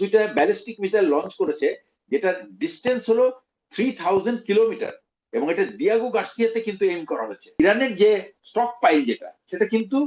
দুইটা ballistic missile launch করেছে, যেটা ডিস্টেন্স হলো 3000 কিলোমিটার, এবং এটা দিয়াগো গার্সিয়াতে কিন্তু এম করা হয়েছে। ইরানের যে স্টক পাইল যেটা, সেটা কিন্তু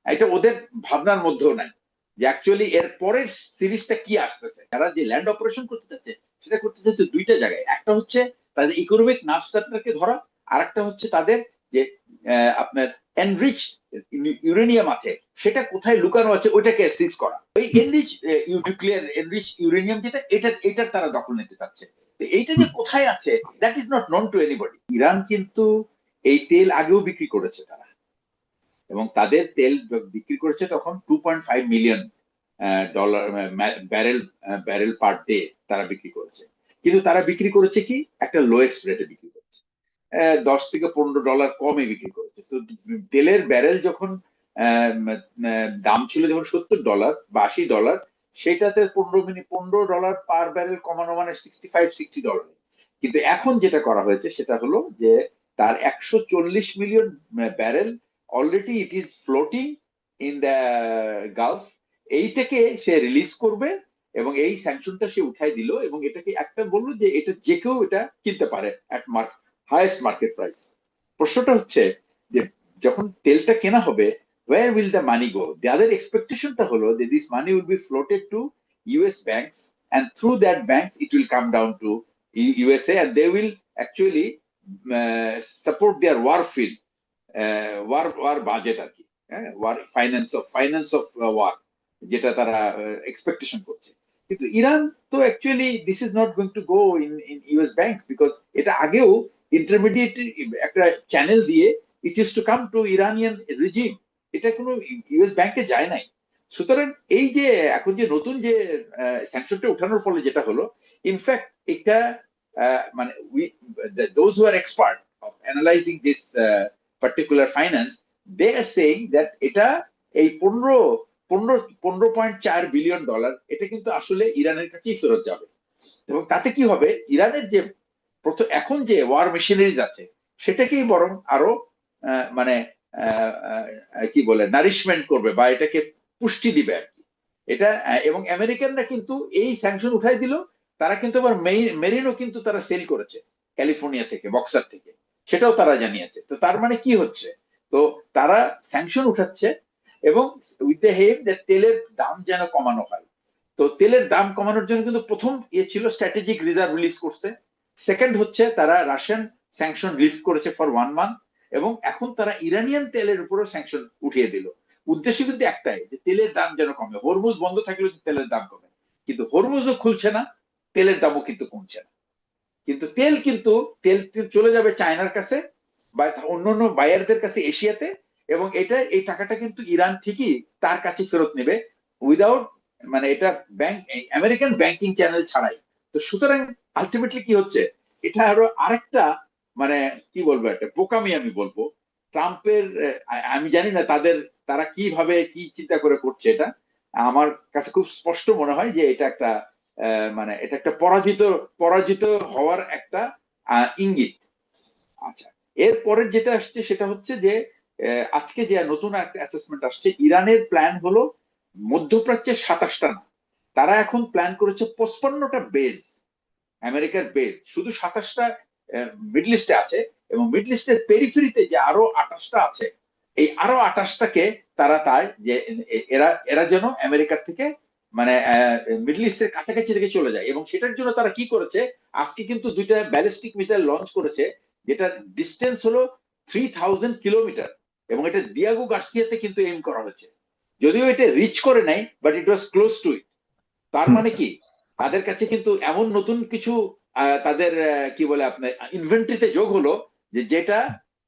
এটা ওদের ভাবনার মধ্যেও নাই যে অ্যাকচুয়ালি এর পরের সিরিজটা কি আসতেছে। তারা যে ল্যান্ড অপারেশন করতে চাচ্ছে, সেটা করতে চাচ্ছে দুইটা জায়গায়। একটা হচ্ছে তাদের ইকোনমিক নার্ভ সেন্টারকে ধরা, আর একটা হচ্ছে তাদের যে আপনার এনরিচ ইউরেনিয়াম আছে, সেটা কোথায় লুকানো আছে ওইটাকে সিজ করা। ওই এনরিচ নিউক্লিয়ার এনরিচ ইউরেনিয়াম যেটা, এটার তারা দখল নিতে চাচ্ছে। তো এইটা যে কোথায় আছে, that is not known to anybody. Iran কিন্তু এই তেল আগেও বিক্রি করেছে তারা, এবং তাদের তেল বিক্রি করেছে তখন 2.5 million dollar barrel barrel per day তারা বিক্রি করেছে। কিন্তু তারা বিক্রি করেছে কি একটা লোয়েস্ট রেটে বিক্রি করেছে, $10 থেকে $15 কমে বিক্রি করেছে। তো তেলের ব্যারেল যখন দাম ছিল যখন $70 বা $80, সেটাতে $15 পার ব্যারেল কমানো মানে $65-60। কিন্তু এখন যেটা করা হয়েছে সেটা হলো যে তার 140 million barrel already it is floating in the Gulf, এইটাকে সে রিলিজ করবে, এবং এই স্যাংশনটা সে উঠাই দিল, এবং এটাকে একটা বললো যে এটা যে কেউ এটা কিনতে পারে অ্যাট হাইয়েস্ট মার্কেট প্রাইস। প্রশ্নটা হচ্ছে যে যখন তেলটা কেনা হবে, where will the money go? The other expectation টা হলো যে this money will be floated to US banks, and through that banks it will come down to USA, and they will actually support their war field, war budget আর কি, war finance of war, যেটা তারা expectation করছে। কিন্তু Iran তো actually this is not going to go in US banks, because এটা আগেও intermediate একটা channel দিয়ে it is to come to Iranian regime, এটা কোনো ইউএস ব্যাংকে যায় নাই। সুতরাং এই যে এখন যে নতুন যে স্যাংশনটা উঠানোর ফলে যেটা হলো, ইনফ্যাক্ট এটা মানে those who are expert of analysing this particular finance, they are saying that এটা এই 15.4 বিলিয়ন ডলার এটা কিন্তু আসলে ইরানের কাছেই ফেরত যাবে। এবং তাতে কি হবে, ইরানের যে এখন যে ওয়ার মেশিনারিজ আছে, সেটাকেই বরং আরো মানে কি বলে নারিশমেন্ট করবে, বা এটাকে পুষ্টি দিবে আর কি। এটা এবং আমেরিকানরা কিন্তু এই স্যাংশন উঠাই দিল, তারা কিন্তু আবার মেরিনও কিন্তু তারা সেল করেছে ক্যালিফোর্নিয়া থেকে, বক্সার থেকে, সেটাও তারা জানিয়েছে। তো তার মানে কি হচ্ছে, তো তারা স্যাংশন উঠাচ্ছে, এবং উইথ দ্য হেম যে তেলের দাম যেন কমানো হয়। তো তেলের দাম কমানোর জন্য কিন্তু প্রথম ছিল স্ট্র্যাটেজিক রিজার্ভ রিলিজ করছে, সেকেন্ড হচ্ছে তারা রাশিয়ান স্যাংশন লিফট করেছে ফর 1 মান্থ, এবং এখন তারা ইরানিয়ান তেলের উপরও স্যাংশন উঠিয়ে দিল। উদ্দেশ্য কিন্তু একটাই, যে তেলের দাম যেন কমে। হরমুজ বন্ধ থাকলেও তেলের দাম কমে, কিন্তু হরমুজও খুলছে না, তেলের দামও কিন্তু কমছে না। কিন্তু তেল চলে যাবে চায়নার কাছে বা অন্যান্য বায়ারদের কাছে এশিয়াতে, এবং এই টাকাটা কিন্তু ইরান ঠিকই তার কাছে ফেরত নেবে, উইদাউট মানে এটা ব্যাংক আমেরিকান ব্যাংকিং চ্যানেল ছাড়াই। তো সুতরাং আলটিমেটলি কি হচ্ছে, এটা আরো আরেকটা মানে কি বলবো, একটা বোকামি আমি বলবো ট্রাম্পের। আমি জানি না তারা কিভাবে কি চিন্তা করে করছে, এটা আমার কাছে খুব স্পষ্ট মনে হয় যে এটা একটা মানে এটা একটা পরাজিত হওয়ার একটা ইঙ্গিত। আচ্ছা, এর পরের যেটা আসছে সেটা হচ্ছে যে আজকে যে নতুন একটা অ্যাসেসমেন্ট আসছে, ইরানের প্ল্যান হলো মধ্যপ্রাচ্যের 27টা না, তারা এখন প্ল্যান করেছে 55টা বেজ, আমেরিকার বেজ, শুধু 27টা মিডল ইস্টে আছে, এবং মিডল ইস্টের পেরিফেরিতে যে আরো 28টা আছে, এই আরো 28টাকে তারা চায় যে এরা যেন আমেরিকার থেকে মানে মিডল ইস্টের কাছাকাছি থেকে চলে যায়। এবং সেটার জন্য তারা কি করেছে, আজকে কিন্তু দুইটা ব্যালিস্টিক মিসাইল লঞ্চ করেছে, যেটার ডিস্টেন্স হলো 3000 কিলোমিটার, এবং এটা দিয়াগো গার্সিয়াতে কিন্তু এম করা হয়েছে। যদিও এটা রিচ করে নাই, but it was close to it. তার মানে কি, তাদের কাছে কিন্তু এমন নতুন কিছু তাদের কি বলে আপনার ইনভেন্টরিতে যোগ হলো, যেটা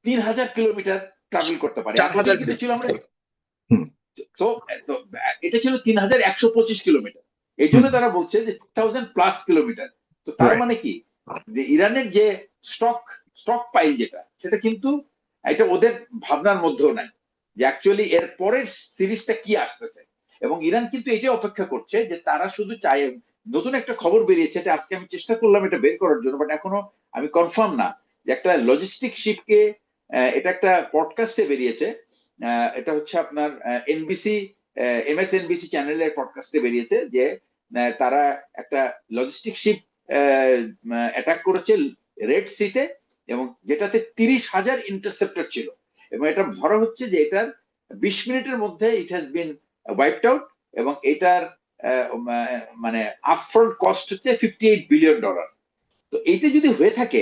3000 কিলোমিটার ট্রাভেল করতে পারে। 4000 কিন্তু ছিল আমরা হুম তো এটা ছিল 3125 কিলোমিটার। এই জন্য তারা বলছে যে 2000+ কিলোমিটার। তো তার রাইট। মানে কি, যে ইরানের যে স্টক পাইল যেটা, সেটা কিন্তু এটা ওদের ভাবনার মধ্যেও নাই যে অ্যাকচুয়ালি এর পরের সিরিজটা কি আসতেছে। এবং ইরান কিন্তু এটাই অপেক্ষা করছে যে তারা শুধু চায়, নতুন একটা খবর বেরিয়েছে, এটা আজকে আমি চেষ্টা করলাম এটা বের করার জন্য, বাট এখনো আমি কনফার্ম না, যে একটা লজিস্টিক শিপকে, এটা একটা পডকাস্টে বেরিয়েছে, এটা হচ্ছে আপনার এনবিসি এমএসএনবিসি চ্যানেলের পডকাস্টে বেরিয়েছে, যে তারা একটা লজিস্টিক শিপ অ্যাটাক করেছে রেড সিতে, এবং যেটাতে 30,000 ইন্টারসেপ্টর ছিল, এবং এটা ধরা হচ্ছে যে এটার 20 মিনিটের মধ্যে it has been wiped out, এবং এটার মানে আপফ্রন্ট কস্ট হচ্ছে $58 বিলিয়ন। তো এইটা যদি হয়ে থাকে,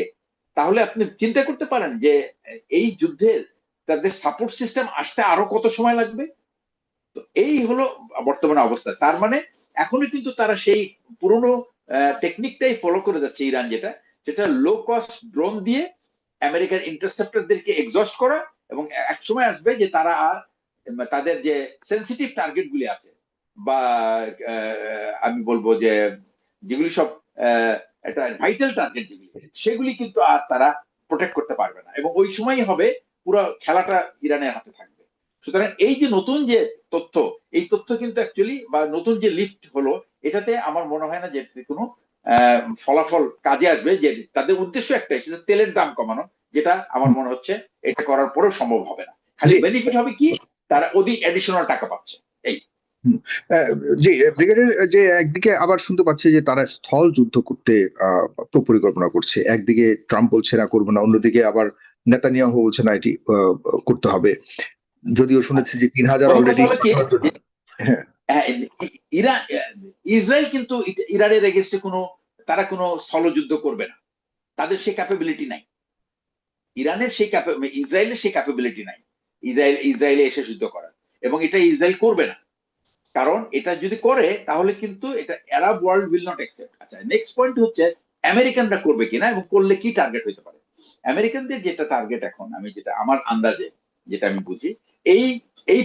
তাহলে আপনি চিন্তা করতে পারেন যে এই যুদ্ধের তাদের সাপোর্ট সিস্টেম আসতে আরো কত সময় লাগবে। তো এই হলো বর্তমানে অবস্থা। তার মানে এখনো কিন্তু তারা সেই পুরনো টেকনিকটাই ফলো করে যাচ্ছে ইরান, যেটা লো কস্ট ড্রোন দিয়ে আমেরিকার ইন্টারসেপ্টরদেরকে এক্সস্ট করা, এবং এক সময় আসবে যে তারা আর তাদের যে সেন্সিটিভ টার্গেট গুলি আছে, বা আমি বলবো যে যেগুলি সব একটা ভাইটাল টার্গেট যেগুলি, সেগুলি কিন্তু আর তারা প্রোটেক্ট করতে পারবে না, এবং ওই সময়ই হবে পুরো খেলাটা ইরানের হাতে থাকবে। সুতরাং এই যে নতুন যে তথ্য, এই তথ্য কিন্তু অ্যাকচুয়ালি, বা নতুন যে লিফট হলো, এটাতে আমার মনে হয় না যে কোনো ফলাফল কাজে আসবে। যে তাদের উদ্দেশ্য একটাই, সেটা তেলের দাম কমানো, যেটা আমার মনে হচ্ছে এটা করার পরেও সম্ভব হবে না। খালি জি বেনিফিট হবে কি, তারা অধিক অ্যাডিশনাল টাকা পাচ্ছে। এই জি ব্রিগেডের যে একদিকে আবার শুনতে পাচ্ছি যে তারা স্থল যুদ্ধ করতে পরিকল্পনা করছে, একদিকে ট্রাম্প বলছে না করবো না, অন্যদিকে আবার নেতানিয়াহু বলছে না এটি করতে হবে, যদিও শুনেছি যে 3,000 প্রথম কথা অলরেডি। হলো কি, হ্যাঁ, ইরান, ইসরায়েল কিন্তু ইরানের এগেনস্টে তারা কোনো স্থলযুদ্ধ করবে না, তাদের সেই ক্যাপাবিলিটি নাই। ইরানের সেই ইসরায়েলের সেই ক্যাপাবিলিটি নাই ইসরায়েলে এসে যুদ্ধ করার, এবং এটা ইসরায়েল করবে না। কারণ এটা যদি করে, তাহলে কিন্তু এটা আরব ওয়ার্ল্ড উইল নট অ্যাকসেপ্ট। আচ্ছা, নেক্সট পয়েন্ট হচ্ছে আমেরিকানরা করবে কিনা, এবং করলে কি টার্গেট হতে পারে। আমেরিকানদের যেটা টার্গেট এখন, যেটা আমার আন্দাজে, যেটা আমি বুঝি, এই এই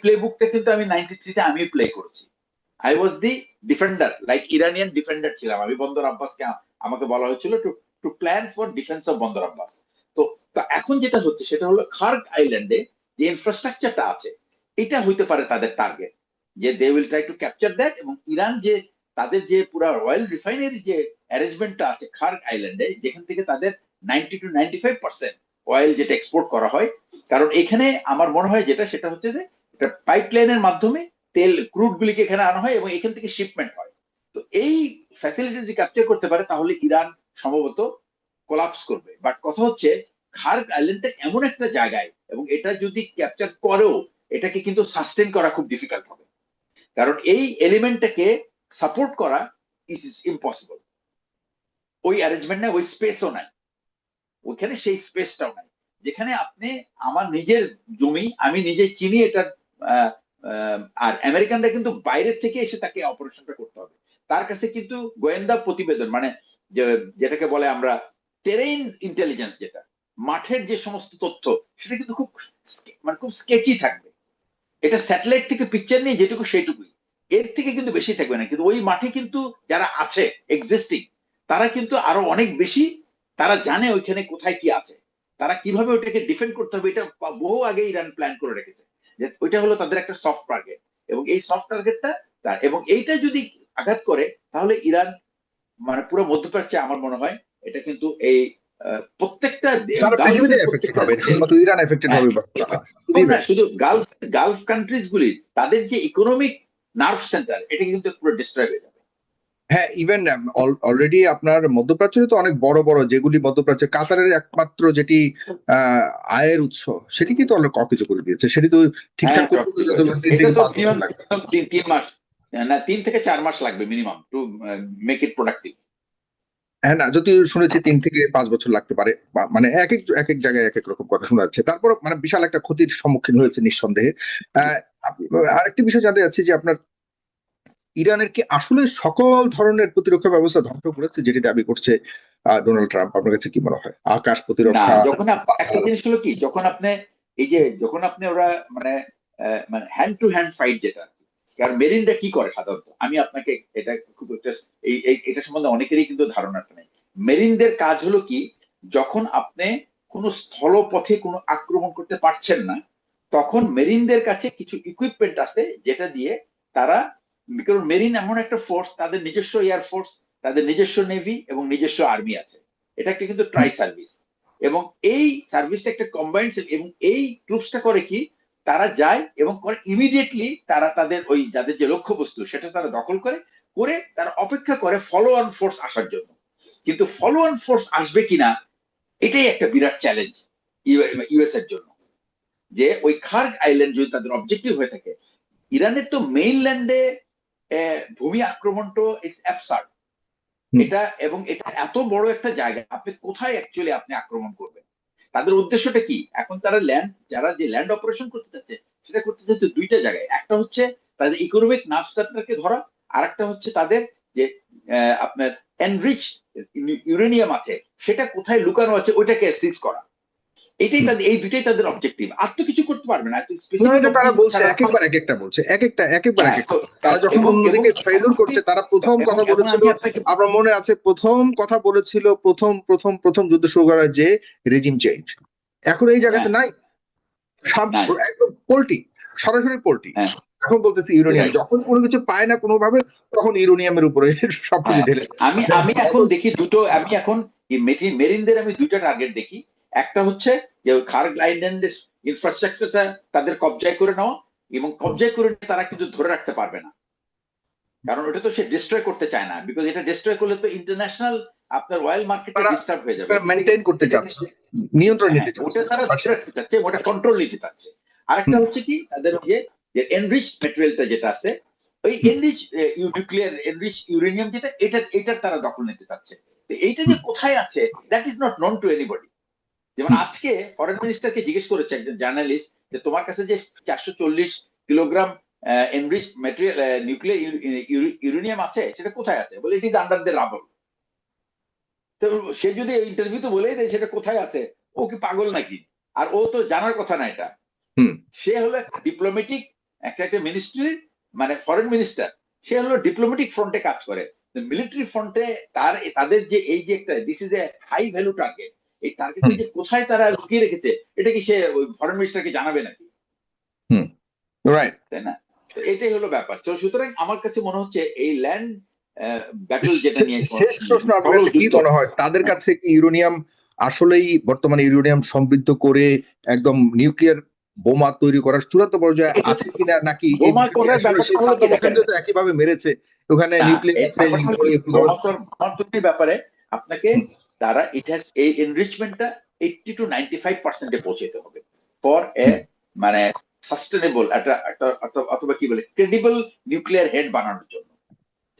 প্লে বুকটা কিন্তু আমি 93-তে আমি প্লে করেছি। I was the defender, like Iranian defender ছিলাম আমি বন্দর আব্বাসকে। আমাকে বলা হয়েছিল to to plan for defence of Bandar Abbas. তো তো এখন যেটা হচ্ছে সেটা হলো খার্গ আইল্যান্ডে যে ইনফ্রাস্ট্রাকচারটা আছে, এটা হইতে পারে তাদের টার্গেট, যে they will try to capture that. এবং ইরান যে তাদের যে পুরো অয়েল রিফাইনারি যে অ্যারেঞ্জমেন্টটা আছে খার্গ আইল্যান্ডে, যেখান থেকে তাদের 90 to 95% অয়েল যেটা এক্সপোর্ট করা হয়, কারণ এখানে আমার মনে হয় যেটা, সেটা হচ্ছে যে এটা পাইপলাইনের মাধ্যমে তেল ক্রুড গুলিকে এখানে আনা হয়, এবং এখান থেকে শিপমেন্ট হয়। তো এই ফ্যাসিলিটি যদি ক্যাপচার করতে পারে, তাহলে ইরান সম্ভবত কোলাপস করবে। বাট কথা হচ্ছে, খার্গ আইল্যান্ডটা এমন একটা জায়গায়, এবং এটা যদি ক্যাপচার করেও, এটাকে কিন্তু সাস্টেন করা খুব ডিফিকাল্ট হবে, কারণ এই এলিমেন্টটাকে সাপোর্ট করা ইজ ইম্পসিবল। ওই অ্যারেঞ্জমেন্ট নাই, ওই স্পেসও নাই ওইখানে, সেই স্পেসটাও নাই যেখানে আপনি আমার নিজের জমি আমি নিজে চিনি এটা। আর আমেরিকানরা কিন্তু বাইরের থেকে এসে তাকে অপারেশনটা করতে হবে। তার কাছে কিন্তু গোয়েন্দা প্রতিবেদন, মানে যেটাকে বলে আমরা টেরেইন ইন্টেলিজেন্স, যেটা মাঠের যে সমস্ত তথ্য, সেটা কিন্তু খুব স্কেচি থাকবে। এটা স্যাটেলাইট থেকে পিকচার নিয়ে যেটুকু সেইটুকুই, এর থেকে কিন্তু বেশি থাকবে না। কিন্তু ওই মাঠে কিন্তু যারা আছে এক্সিস্টিং, তারা কিন্তু আরো অনেক বেশি, তারা জানে ওইখানে কোথায় কি আছে, তারা কিভাবে ওইটাকে ডিফেন্ড করতে হবে, এটা বহু আগে ইরান প্ল্যান করে রেখেছে, যে ওইটা হলো তাদের একটা সফট টার্গেট। এবং এই সফট টার্গেটটা এবং এইটা যদি আঘাত করে, তাহলে ইরান, মানে পুরো মধ্যপ্রাচ্যে আমার মনে হয় এটা কিন্তু এই প্রত্যেকটা সারা পৃথিবীতে গালফের এফেক্টেড প্রত্যেকটা হবে, এটা শুধুমাত্র ইরান এফেক্টেড হবে বলে বলা হয় না, শুধু গালফ কান্ট্রিজ গুলি, তাদের যে ইকোনমিক নার্ভ সেন্টার, এটা কিন্তু পুরো ডিস্ট্রয় হয়ে যাবে। হ্যাঁ, ইভেন অলরেডি আপনার মধ্যপ্রাচ্যে তো অনেক বড় বড়, যেগুলি মধ্যপ্রাচ্যে কাতারের একমাত্র যেটি আয়ের উৎস, সেটি কিন্তু অলরেডি অকেজো করে দিয়েছে। সেটি তো ঠিকঠাক হ্যাঁ, করতে যত 3 এটা থেকে তো 5 বছর লাগবে। 3 মাস, না 3 থেকে 4 মাস লাগবে minimum to make it productive. হ্যাঁ, না যদি শুনেছি 3 থেকে 5 বছর লাগতে পারে, মানে এক এক জায়গায় এক এক রকম কথা শোনা যাচ্ছে। তারপর মানে বিশাল একটা ক্ষতির সম্মুখীন হয়েছে নিঃসন্দেহে। আরেকটি বিষয় জানতে চাচ্ছি যে আপনার ইরানের কি আসলে সকল ধরনের প্রতিরক্ষা ব্যবস্থা ধ্বংস করেছে, যেটি দাবি করছে ডোনাল্ড ট্রাম্প? আপনার কাছে কি মনে হয়? আকাশ না, প্রতিরক্ষা, যখন একটা জিনিস হলো কি, যখন আপনি ওরা মানে মানে হ্যান্ড টু হ্যান্ড ফাইট, যেটা, কারণ মেরিনরা কি করে সাধারণত, আমি আপনাকে এটা খুব একটা এটা সম্বন্ধে অনেকেরই কিন্তু ধারণাটা নেই। মেরিনদের কাজ হলো কি, যখন আপনি কোনো স্থলপথে কোনো আক্রমণ করতে পারছেন না, তখন মেরিনদের কাছে কিছু ইকুইপমেন্ট আছে, যেটা দিয়ে তারা, কারণ মেরিন এমন একটা ফোর্স, তাদের নিজস্ব এয়ার ফোর্স, তাদের নিজস্ব নেভি এবং নিজস্ব আর্মি আছে। এটা একটা কিন্তু ট্রাই সার্ভিস, এবং এই সার্ভিসটা একটা কম্বাইন্ড, এবং এই ট্রুপসটা করে কি, তারা যায় এবং করে ইমিডিয়েটলি তারা তাদের ওই যাদের যে লক্ষ্যবস্তু, সেটা তারা দখল করে, করে তারা অপেক্ষা করে ফলো অন ফোর্স আসার জন্য। কিন্তু ফলো অন ফোর্স আসবে কিনা এটাই একটা বিরাট চ্যালেঞ্জ ইউএস এর জন্য, যে ওই খার্গ আইল্যান্ড যদি তাদের অবজেক্টিভ হয়ে থাকে। ইরানের তো মেইনল্যান্ডে ভূমি আক্রমণ তো ইস অ্যাবসার্ড এটা, এবং এটা এত বড় একটা জায়গা, আপনি কোথায় অ্যাকচুয়ালি আপনি আক্রমণ করবেন? তাদের উদ্দেশ্যটা কি? এখন তারা যারা যে ল্যান্ড অপারেশন করতে চাচ্ছে সেটা করতে চাচ্ছে দুইটা জায়গায়। একটা হচ্ছে তাদের ইকোনমিক নার্ভ সেন্টারকে ধরা, আর একটা হচ্ছে তাদের যে আপনার এনরিচ ইউরেনিয়াম আছে সেটা কোথায় লুকানো আছে ওইটাকে সিজ করা। এটাই তাদের, এই দুইটাই তাদের অবজেক্টিভ। আর তো কিছু করতে পারবে না। না, এটা তারা বলছে একেকবার এক একটা বলছে, একেকবার এক একটা। তারা যখন অন্যদিকে ফেইলিউর করছে, তারা প্রথম কথা বলেছিল, আপনার মনে আছে প্রথম কথা বলেছিল, প্রথম যুদ্ধ শুরু করার যে রেজিম চেঞ্জ, এখন এই জায়গাতে নাই, একদম পোল্টি, সরাসরি পোল্টি। এখন বলতেছি ইউরেনিয়াম, যখন কোনো কিছু পায় না কোনোভাবে তখন ইউরেনিয়ামের উপরে সবকিছু ঢেলে। আমি এখন দেখি দুটো, আমি এখন মেরিনদের আমি দুইটা টার্গেট দেখি। একটা হচ্ছে যে খার্গ আইল্যান্ডের ইনফ্রাস্ট্রাকচারটা তাদের কবজায় করে নেওয়া, এবং কবজায় করে নিয়ে তারা কিন্তু ধরে রাখতে পারবে না, কারণ ওটা তো সে ডিস্ট্রয় করতে চায় না, বিকজ এটা ডিস্ট্রয় করলে তো ইন্টারন্যাশনাল আপনার অয়েল মার্কেটে ডিস্টার্ব হয়ে যাবে। মেইনটেইন করতে চাচ্ছে, নিয়ন্ত্রণ নিতে চাচ্ছে, ওটা তারা ধরে রাখতে চাচ্ছে, ওটা কন্ট্রোল নিতে চাচ্ছে। আরেকটা হচ্ছে কি, তাদের যে এনরিচ ম্যাটেরিয়ালটা যেটা আছে, ওই এনরিচ নিউক্লিয়ার এনরিচ ইউরেনিয়াম যেটা, এটার তারা দখল নিতে চাচ্ছে। তো এইটা যে কোথায় আছে that is not known to anybody. যেমন আজকে ফরেন মিনিস্টারকে জিজ্ঞেস করেছে একজন জার্নালিস্ট যে তোমার কাছে যে 440 kilogram enrich material nuclear uranium আছে সেটা কোথায় আছে? বলে it is under the rubble. তো সে যদি ইন্টারভিউতে বলেই দেয় সেটা কোথায় আছে, ও কি পাগল নাকি? আর ও তো জানার কথা না এটা। সে হলো একটা ডিপ্লোম্যাটিক একটা মিনিস্ট্রির মানে ফরেন মিনিস্টার, সে হলো ডিপ্লোম্যাটিক ফ্রন্টে কাজ করে। মিলিটারি ফ্রন্টে তাদের যে এই যে একটা this is a high value target, এই টার্গেটটা যে কোথায় তারা লুকিয়ে রেখেছে এটা কি সে ফরেন মিনিস্টারকে জানাবে নাকি? রাইট, তাই না? তো এটাই হলো ব্যাপার। তো সুতরাং আমার কাছে মনে হচ্ছে এই ল্যান্ড ব্যাটল যেটা নিয়ে, শেষ প্রশ্ন, আপনার কাছে কি মনে হয় তাদের কাছে কি ইউরেনিয়াম আসলেই বর্তমানে ইউরেনিয়াম সমৃদ্ধ করে একদম নিউক্লিয়ার বোমা তৈরি করার চূড়ান্ত পর্যায়ে আছে কিনা, নাকি একইভাবে মেরেছে ওখানে নিউক্লিয়ার ব্যাপারে আপনাকে তারা এই এনরিচমেন্টটা 80 to 95% পৌঁছাতে হবে ফর এ মানে সাস্টেনেবল অথবা কি বলে ক্রেডিবল নিউক্লিয়ার হেড বানানোর জন্য,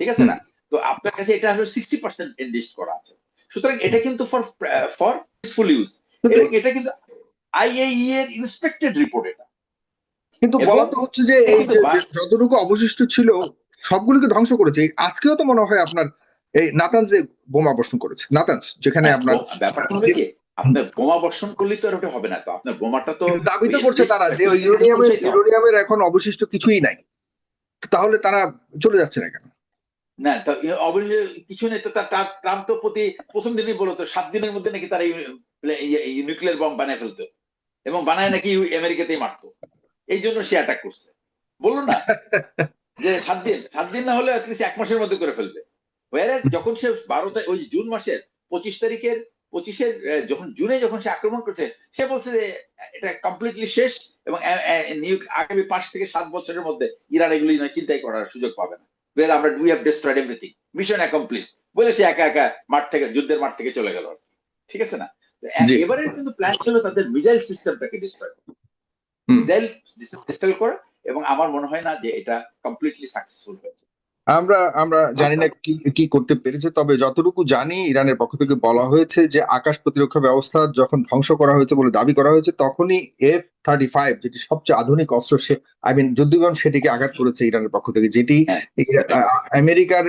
ঠিক আছে না? তো আপনার কাছে এটা হলো 60% এনরিচ করা আছে। সুতরাং এটা কিন্তু ফর পিসফুল ইউজ, এবং এটা কিন্তু আইএইই এর ইন্সপেক্টেড রিপোর্ট এটা। কিন্তু বলা তো হচ্ছে যে এই যতটুকু অবশিষ্ট ছিল সবগুলোকে ধ্বংস করেছে। আজকেও তো মনে হয় আপনার এই নাতানজে বোমা বর্ষণ করেছে, নাতানজ, যেখানে আপনার ব্যাপারটা হবে কি, আপনার বোমা বর্ষণ করলে তো আর ওটা হবে না। তো আপনার বোমাটা তো দাবি তো করছে তারা যে ইউরেনিয়ামের এখন অবশিষ্ট কিছুই নাই, তাহলে তারা চলে যাচ্ছে না কেন? না, তো অবশ্যই কিছু নেই। তো ট্রাম্প তো প্রথম দিনই বলতো 7 দিনের মধ্যে নাকি তারা নিউক্লিয়ার বম বানায় ফেলতো, এবং বানায় নাকি আমেরিকাতেই মারতো। এই জন্য সে অ্যাটাক করছে, বললো না যে 7 দিন না হলে অ্যাটলিস্ট 1 মাসের মধ্যে করে ফেলবে। যখন সে 12 ওই জুন মাসের 25 যখন যখন সে আক্রমণ করছে, সে বলছে যে এটা কমপ্লিটলি শেষ, এবং আগামী 5 থেকে 7 বছরের মধ্যে ইরান এগুলি চিন্তাই করার সুযোগ পাবে না। আমরা we have destroyed everything, mission accomplish বলে সে একা যুদ্ধের মাঠ থেকে চলে গেল, ঠিক আছে না? এবারে কিন্তু প্ল্যান ছিল তাদের মিসাইল সিস্টেমটাকে ডিস্ট্রয় করা, এবং আমার মনে হয় না যে এটা কমপ্লিটলি সাকসেসফুল হয়েছে। আমরা জানি না কি করতে পেরেছে, তবে যতটুকু জানি ইরানের পক্ষ থেকে বলা হয়েছে যে আকাশ প্রতিরক্ষা ব্যবস্থা যখন ধ্বংস করা হয়েছে বলে দাবি করা হয়েছে, তখনই F-35 যেটি সবচেয়ে আধুনিক অস্ত্র, যুদ্ধ বিমান, সেটিকে আঘাত করেছে ইরানের পক্ষ থেকে, যেটি আমেরিকার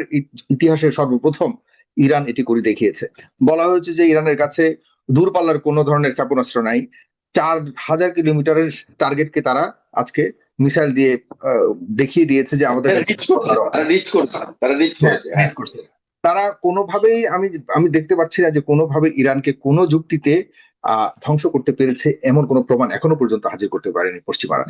ইতিহাসে সর্বপ্রথম ইরান এটি করে দেখিয়েছে। বলা হয়েছে যে ইরানের কাছে দূরপাল্লার কোন ধরনের ক্ষেপণাস্ত্র নাই। 4000 কিলোমিটারের টার্গেটকে তারা আজকে মিসাইল দিয়ে দেখিয়ে দিয়েছে যে আমাদের তারা কোনোভাবেই, আমি দেখতে পাচ্ছি না যে কোনোভাবে ইরানকে কোনো যুক্তিতে ধ্বংস করতে পেরেছে এমন কোনো প্রমাণ এখনো পর্যন্ত হাজির করতে পারেনি পশ্চিমারা।